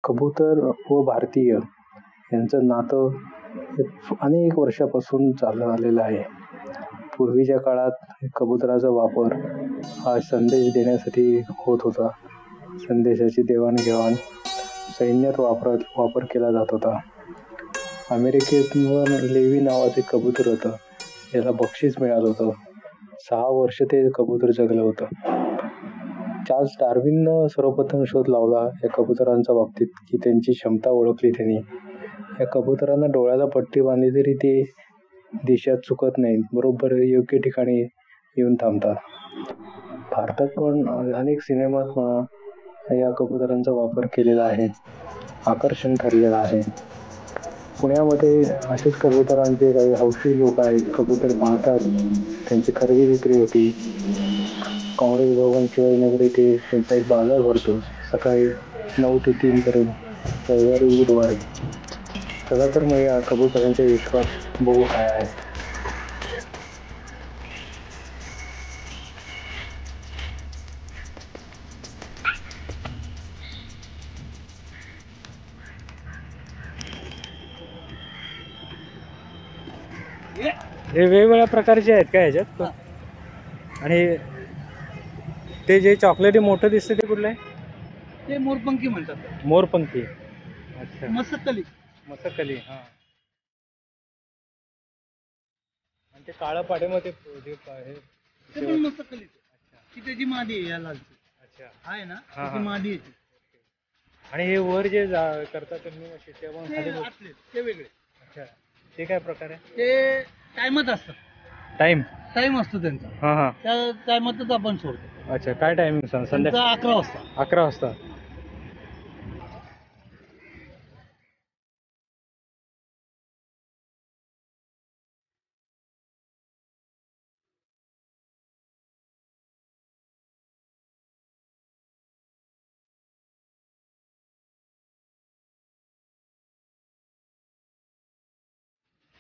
कबूतर व भारतीय यांचं नातं हे अनेक वर्षापासून चालत आलेलं आहे. पूर्वीच्या काळात कबुतराचा वापर हा संदेश देण्यासाठी होत होता. संदेशाची देवाणघेवाण सैन्यात वापर केला जात होता. अमेरिकेतून लेवी नावाचे कबूतर होतं, याला बक्षीस मिळालं होतं. 6 वर्ष ते कबूतर जगलं होतं. चार्ल्स डार्विननं सर्वप्रथम शोध लावला या कबुतरांच्या बाबतीत, की त्यांची क्षमता ओळखली त्यांनी. या कबुतरांना डोळ्याला पट्टी बांधली तरी ते दिशा चुकत नाहीत, बरोबर योग्य ठिकाणी येऊन थांबतात. भारतात पण अनेक सिनेमात या कबुतरांचा वापर केलेला आहे, आकर्षण ठरलेलं आहे. पुण्यामध्ये असेच कबुतरांचे काही हौशी लोक आहेत, कबूतर पाहतात, त्यांची खरेदी विक्री होती. काँग्रेस भवन शिवाजीनगर इथे त्यांचा एक बाजार भरतो, सकाळी 9 ते 3 पर्यंत, रविवारी बुधवारी. चला तर मग या कबुतरांचे विश्वास बघू काय आहे. हे वेगवेगळ्या प्रकारचे आहेत का ह्याच्यात? आणि ते जे चॉकलेटी मोठं दिसतं ते कुठलं आहे? ते मोरपंखी म्हणतात. मोरपंखी. अच्छा. मसकली. मसकली. हा. आणि ते काळं पाठीमध्ये ते पण मसकली. ती त्याची मादी आहे या लालची. अच्छा. आहे ना, त्याची मादी आहे. आणि हे वर जे करतात तुम्ही ते वेगळे. अच्छा. ते काय प्रकार आहे? ते टाइमच असतं. टाइम असतो त्यांचा. हा हा. त्या टाइमातच आपण सोडतो. अच्छा. काय टायमिंग सांग? संध्याकाळी 11 वाजता. 11 वाजता.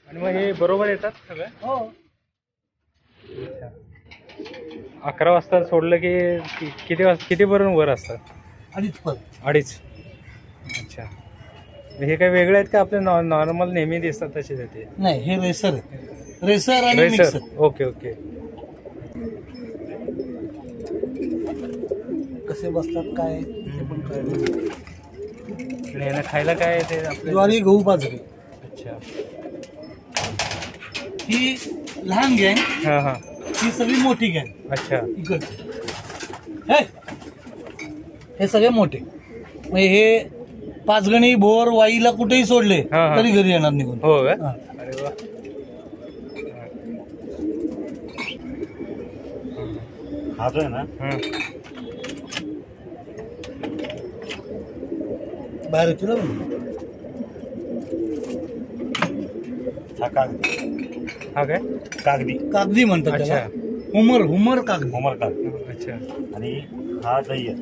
आणि मग हे बरोबर येतात सगळे? हो. 11 वाजता सोडलं की किती पर्यंत वर असतात? 2:30. अच्छा. हे काय वेगळे आहेत का आपले नॉर्मल नेहमी दिसतात तसेच आहेत? नाही, हे रेसर आणि मिक्सर. Okay okay. कसे बसतात काय ते पण कळलं. आणि यांना खायला काय आहे ते आपले? ज्वारी, गहू, बाजरी. अच्छा. ही लहान गँग. हा हा. ही सगळी मोठी गँग. अच्छा. हे सगळे मोठे. म्हणजे हे 5 गणी भोर वाईला कुठेही सोडले तरी घरी येणार निघून. हो का? अरे वा. हा जो आहे ना, बाहेर येतो ना. हा काय? कागदी म्हणतात त्याला. हुमर कागदी. अच्छा. आणि हा दह्य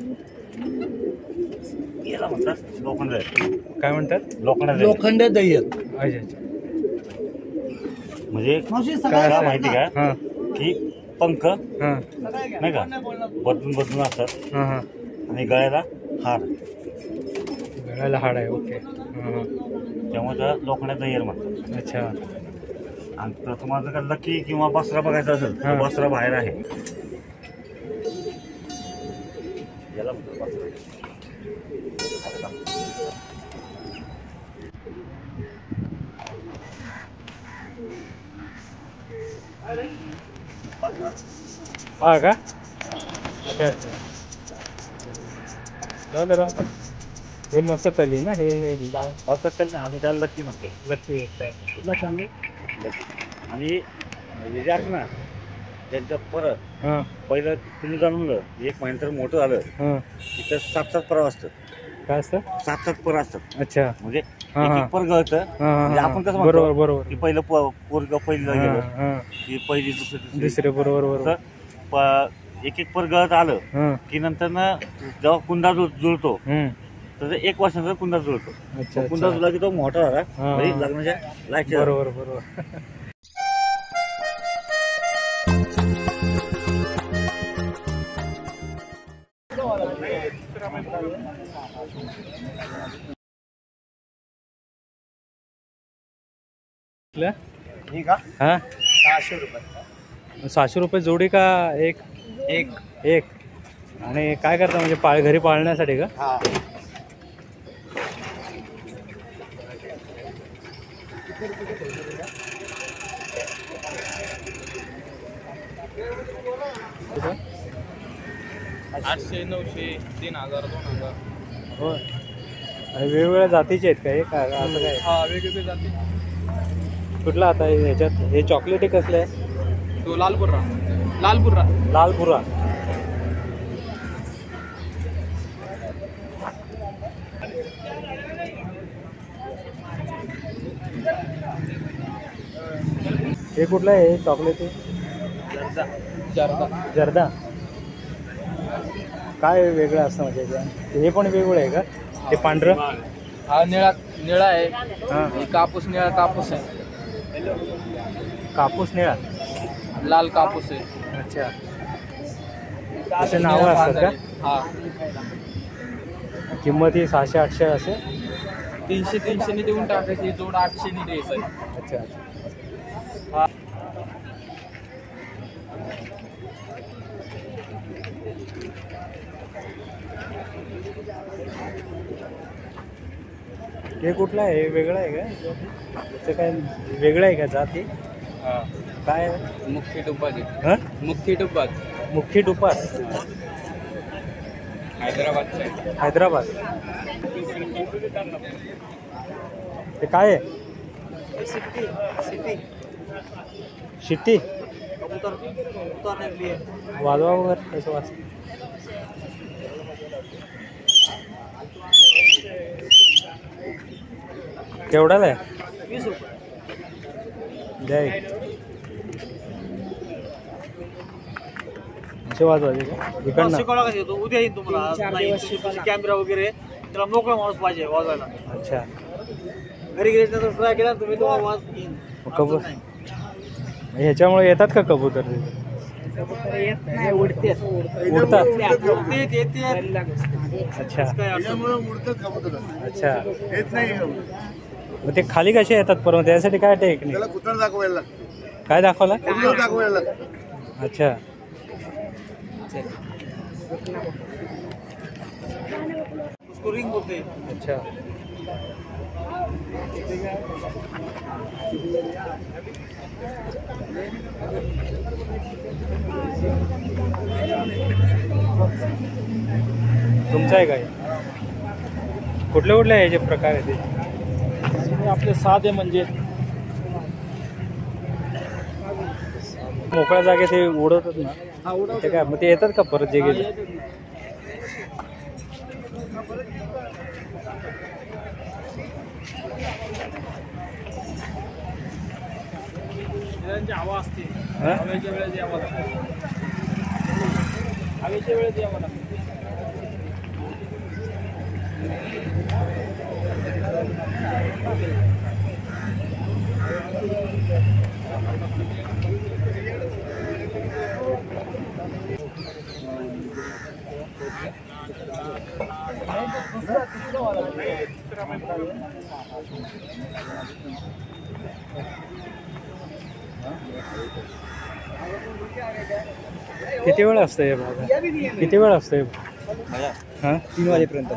याला म्हणतात लोखंड. काय म्हणतात? लोखंड दह्य. अच्छा अच्छा. म्हणजे काय माहिती का, की पंख नाही का बदलून असतात आणि गळ्याला हाड आहे. ओके. त्यामुळे त्याला लोखंड दह्य म्हणतात. अच्छा. आणि तुम्हाला जर लकी किंवा बसरा बघायचा असेल तर बसरा बाहेर आहे. याला हा का? अच्छा अच्छा. जाऊ हे मस्त तली ना. हे मस्त तली ना, आम्ही त्याला लक्की म्हणतो. लक्की तुला चांगली. आणि जे असं ना त्यांचं परत पहिलं तुम्ही जाणून 1 महिन्यानंतर मोठं झालं तिथं 7 पर असतं. काय असतं? 7 पर असतात. अच्छा. म्हणजे पर गळतं. म्हणजे आपण कसं म्हणतो बरोबर की पहिलं पोरग पहिलं गेलं की पहिली दुसरे बरोबर एक पर गळत आलं की नंतर ना जेव्हा कुंदा जुळतो तर 1 वर्षानंतर कुंदा जुळतो. कुंदा जुळला की तो मोठा झाला लग्नाच्या लायक. बरोबर. ही का हां 600 रुपये 600 रुपये जोडी का एक एक एक आणि काय करता म्हणजे घरी पाळण्यासाठी का? हा आठशे 900 3000 2000 हो आणि वेगवेगळ्या जातीचे आहेत का हे का असं काय? हा वेगवेगळे जाती. कुठला आता ह्याच्यात हे चॉकलेटी कसले आहे? तो लालपुरा लालपुरा लालपुरा. हे कुठलं आहे हे चॉकलेटी? जर्दा जर्दा. काय वेगळं असतं म्हणजे याच्यात? हे पण वेगळं आहे का? ते पांढरं हा निळा आहे. हां हे कापूस निळा कापूस आहे. कापूस निळा. लाल कापूस आहे. अच्छा असे नावं असतात का? हा किंमत ही 600-800 असे? 300 देऊन टाकायची जोड 800 द्यायचं आहे. अच्छा हे कुठलं आहे? हे वेगळं आहे का? त्याचं काय वेगळं आहे का जाती? हा काय मुख्य डुब्बाचे हां मुख्य डुब्बात मुख्य डुपार हैदराबादचं आहे. हैदराबाद. ते काय आहे? शिट्टी वाजवा वगैरे कसं वाजतं? केवढ्याला आहे? 20 रुपये. द्या एक. असे वाजवायचे का इकडनं? शिकवला कशी येतो उद्या येईल तुम्हाला कॅमेरा वगैरे त्याला मोकळा माणूस पाहिजे वाजवायला. अच्छा घरी गेल्यानंतर ट्राय केला तुम्ही तो आवाज येईल. कबूतर ह्याच्यामुळे येतात का कबूतर तिथे? उडतात. अच्छा अच्छा मग ते खाली कसे येतात परत त्यासाठी काय टेक्निक? काय दाखवला? अच्छा रिंग होते. अच्छा तुमचं आहे काय? कुठले कुठले ह्याचे प्रकार आहेत ते? आपले साधे म्हणजे मोकळ्या जागेत हे उडवतात ना हा उडव ते काय मग ते येतात का परत जे गेले? त्यांची हवा असते. हा? हवेच्या वेळेस यावं लागतं. हवेच्या वेळेस यावं लागतं. किती वेळ असतं हे बघा? किती वेळ असतं हे? हां 3 वाजेपर्यंत.